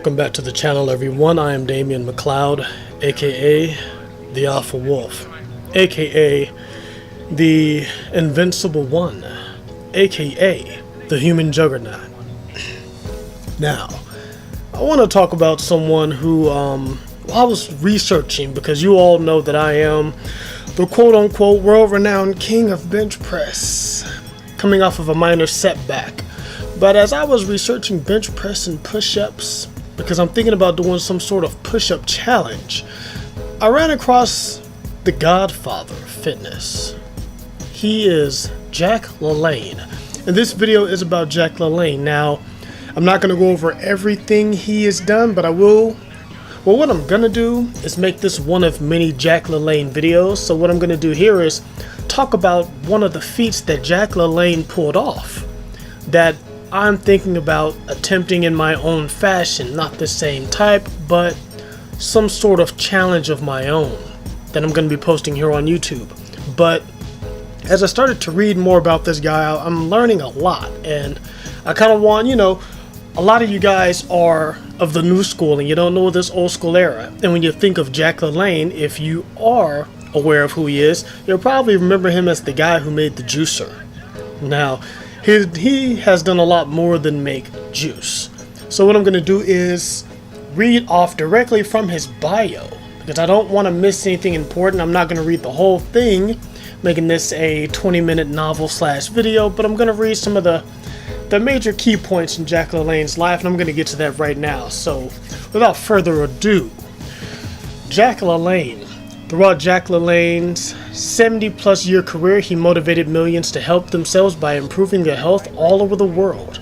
Welcome back to the channel, everyone. I am Damian McLeod, aka the Alpha Wolf, aka the Invincible One, aka the Human Juggernaut. Now, I want to talk about someone who I was researching, because you all know that I am the quote-unquote world-renowned king of bench press, coming off of a minor setback. But as I was researching bench press and push-ups, because I'm thinking about doing some sort of push-up challenge, I ran across the Godfather of fitness. He is Jack LaLanne, and this video is about Jack LaLanne. Now, I'm not going to go over everything he has done, but I will. Well, what I'm going to do is make this one of many Jack LaLanne videos. So what I'm going to do here is talk about one of the feats that Jack LaLanne pulled off that I'm thinking about attempting in my own fashion. Not the same type, but some sort of challenge of my own that I'm going to be posting here on YouTube. But as I started to read more about this guy, I'm learning a lot, and I kind of want, a lot of you guys are of the new school and you don't know this old school era. And when you think of Jack LaLanne, if you are aware of who he is, you'll probably remember him as the guy who made the juicer. Now, he has done a lot more than make juice. So what I'm going to do is read off directly from his bio, because I don't want to miss anything important. I'm not going to read the whole thing, making this a 20-minute novel / video, but I'm going to read some of the major key points in Jack LaLanne's life, and I'm going to get to that right now. So without further ado, Jack LaLanne. Throughout Jack LaLanne's 70-plus year career, he motivated millions to help themselves by improving their health all over the world.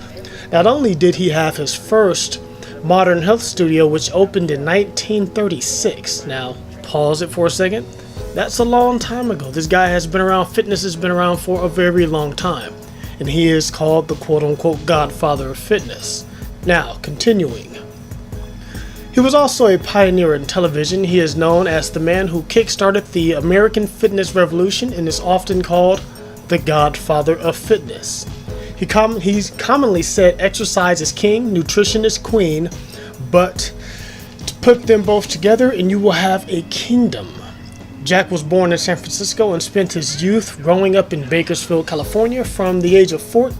Not only did he have his first modern health studio, which opened in 1936. Now, pause it for a second. That's a long time ago. This guy has been around, fitness has been around for a very long time. And he is called the quote-unquote Godfather of fitness. Now, continuing. He was also a pioneer in television. He is known as the man who kick-started the American fitness revolution and is often called the Godfather of fitness. He's commonly said exercise is king, nutrition is queen, but to put them both together and you will have a kingdom. Jack was born in San Francisco and spent his youth growing up in Bakersfield, California. From the age of 4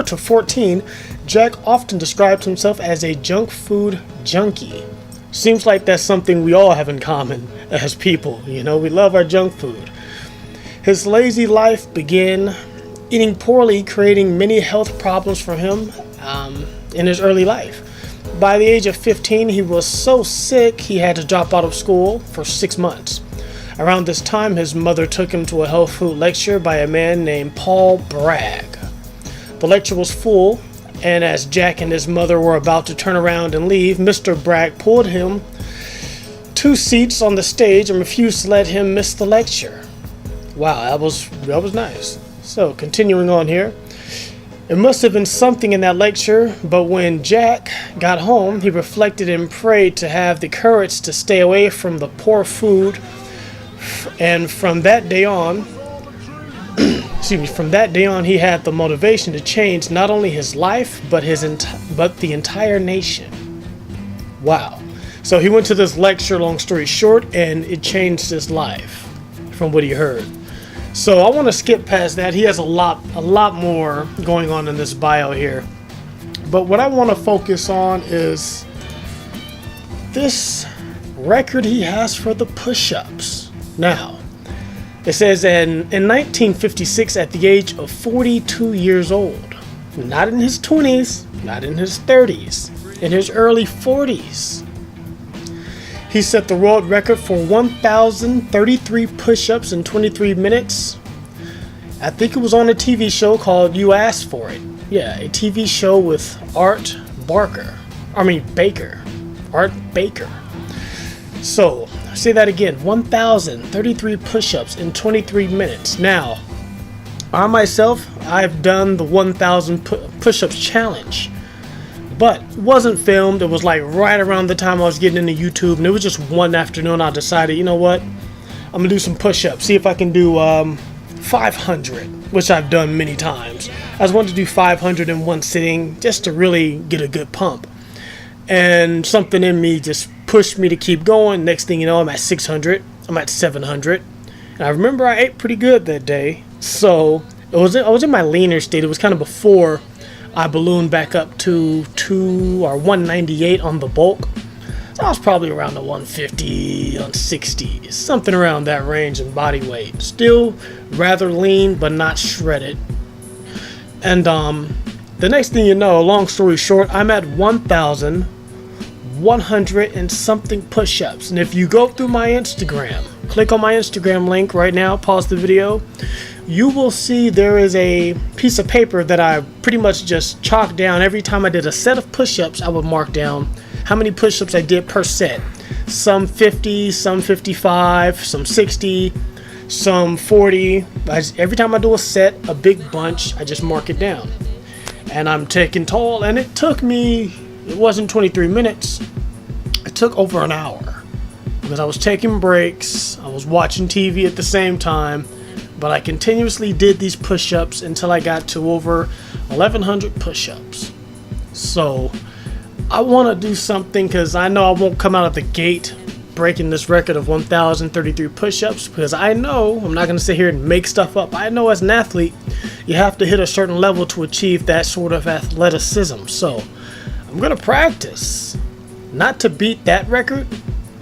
to 14, Jack often described himself as a junk food junkie. Seems like that's something we all have in common as people. We love our junk food. His lazy life began eating poorly, creating many health problems for him in his early life. By the age of 15, he was so sick he had to drop out of school for 6 months. Around this time, his mother took him to a health food lecture by a man named Paul Bragg. The lecture was full, and as Jack and his mother were about to turn around and leave, Mr. Bragg pulled him 2 seats on the stage and refused to let him miss the lecture. Wow, that was nice. So, continuing on here. It must have been something in that lecture, but when Jack got home, he reflected and prayed to have the courage to stay away from the poor food. And from that day on, he had the motivation to change not only his life, but the entire nation. Wow. So he went to this lecture, long story short, and it changed his life from what he heard. So I want to skip past that. He has a lot more going on in this bio here. But what I want to focus on is this record he has for the push-ups. Now, it says in 1956, at the age of 42 years old, not in his 20s, not in his 30s, in his early 40s, he set the world record for 1,033 push-ups in 23 minutes. I think it was on a TV show called You Asked For It. Yeah, a TV show with Art Baker. So, say that again, 1,033 push-ups in 23 minutes. Now, I myself, I've done the 1,000 push-ups challenge, but it wasn't filmed. It was like right around the time I was getting into YouTube, and it was just one afternoon I decided, you know what, I'm going to do some push-ups, see if I can do 500, which I've done many times. I just wanted to do 500 in one sitting just to really get a good pump. and something in me just pushed me to keep going. Next thing you know, I'm at 600, I'm at 700, and I remember I ate pretty good that day. So I was in my leaner state. It was kind of before I ballooned back up to 198 on the bulk. So I was probably around the 150, 160, something around that range in body weight. Still rather lean, but not shredded. And the next thing you know, long story short, I'm at 1,100 and something push-ups. And if you go through my Instagram, click on my Instagram link right now, pause the video, you will see there is a piece of paper that I pretty much just chalked down. Every time I did a set of push-ups, I would mark down how many push-ups I did per set. Some 50, some 55, some 60, some 40. Every time I do a set, a big bunch, I just mark it down. And I'm taking toll, and it took me, it wasn't 23 minutes, it took over an hour. Because I was taking breaks, I was watching TV at the same time, but I continuously did these push-ups until I got to over 1,100 push-ups. So I want to do something, because I know I won't come out of the gate breaking this record of 1,033 push-ups, because I know, I'm not going to sit here and make stuff up. I know as an athlete, you have to hit a certain level to achieve that sort of athleticism. So I'm going to practice, not to beat that record,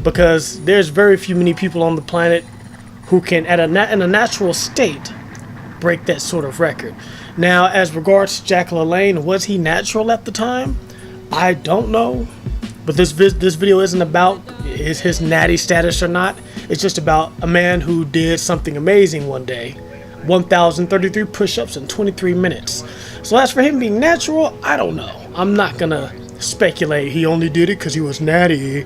because there's very few many people on the planet who can, in a natural state, break that sort of record. Now, as regards to Jack LaLanne, was he natural at the time? I don't know, but this video isn't about his natty status or not. It's just about a man who did something amazing one day. 1,033 push-ups in 23 minutes. So as for him being natural, I don't know. I'm not gonna speculate he only did it because he was natty,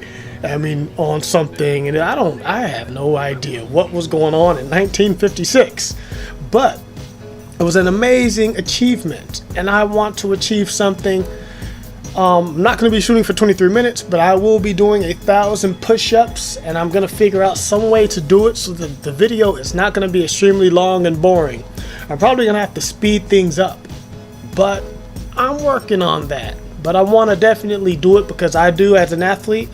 on something, and I have no idea what was going on in 1956. But it was an amazing achievement, and I want to achieve something. I'm not going to be shooting for 23 minutes, but I will be doing 1,000 push-ups, and I'm going to figure out some way to do it so that the video is not going to be extremely long and boring. I'm probably going to have to speed things up, but I'm working on that. But I want to definitely do it because I do, as an athlete,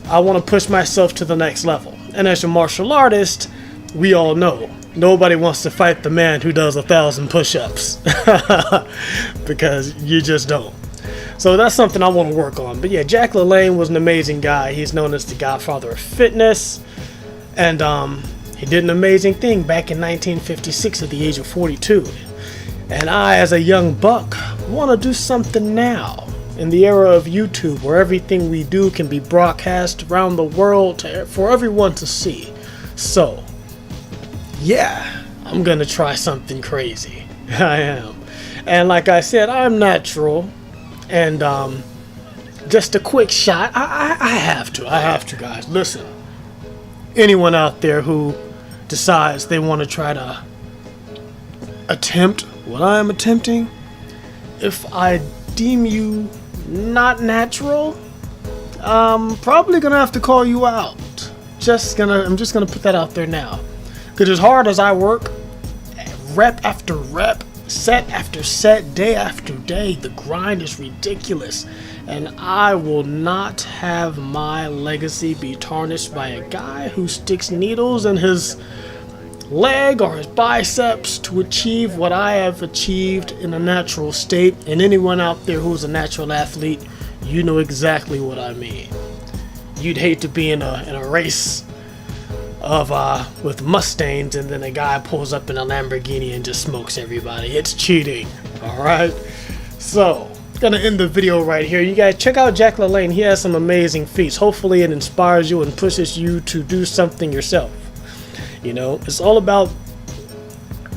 I want to push myself to the next level. And as a martial artist, we all know nobody wants to fight the man who does 1,000 push-ups because you just don't. So that's something I want to work on. But yeah, Jack LaLanne was an amazing guy. He's known as the Godfather of fitness. And he did an amazing thing back in 1956 at the age of 42. And I, as a young buck, want to do something now in the era of YouTube, where everything we do can be broadcast around the world for everyone to see. So yeah, I'm going to try something crazy. I am. And like I said, I'm natural. And just a quick shot. I have to, guys. Listen, anyone out there who decides they want to try to attempt what I am attempting, if I deem you not natural, I'm probably gonna have to call you out. I'm just gonna put that out there now. Because as hard as I work, rep after rep, set after set, day after day, the grind is ridiculous, and I will not have my legacy be tarnished by a guy who sticks needles in his leg or his biceps to achieve what I have achieved in a natural state. And anyone out there who's a natural athlete, you know exactly what I mean. You'd hate to be in a race of with Mustangs, and then a guy pulls up in a Lamborghini and just smokes everybody. It's cheating. Alright, so gonna end the video right here. You guys check out Jack LaLanne. He has some amazing feats. Hopefully it inspires you and pushes you to do something yourself. You know, it's all about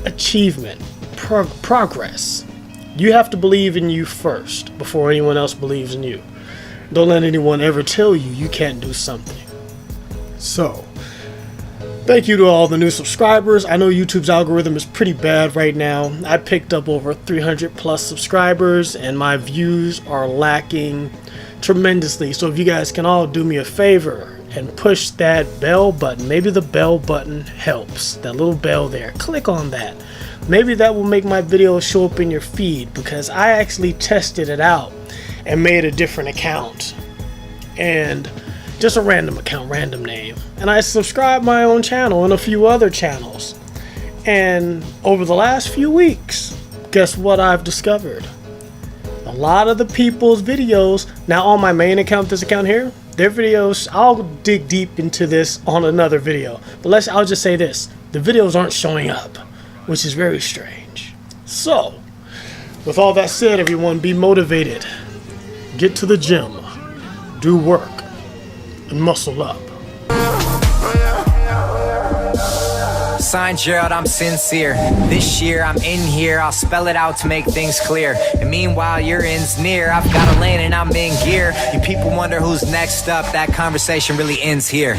achievement, progress. You have to believe in you first before anyone else believes in you. Don't let anyone ever tell you you can't do something. So thank you to all the new subscribers. I know YouTube's algorithm is pretty bad right now. I picked up over 300 plus subscribers, and my views are lacking tremendously. So if you guys can all do me a favor and push that bell button, maybe the bell button helps. That little bell there, click on that. maybe that will make my videos show up in your feed, because I actually tested it out and made a different account, and just a random account, random name, and I subscribed my own channel and a few other channels. And over the last few weeks, guess what I've discovered? A lot of the people's videos now on my main account, this account here, their videos, I'll dig deep into this on another video, but I'll just say this: the videos aren't showing up, which is very strange. So with all that said, everyone, be motivated, get to the gym, do work, and muscle up. Signed Gerald, I'm sincere. This year I'm in here, I'll spell it out to make things clear. And meanwhile your end's near, I've got a lane and I'm in gear. You people wonder who's next up, that conversation really ends here.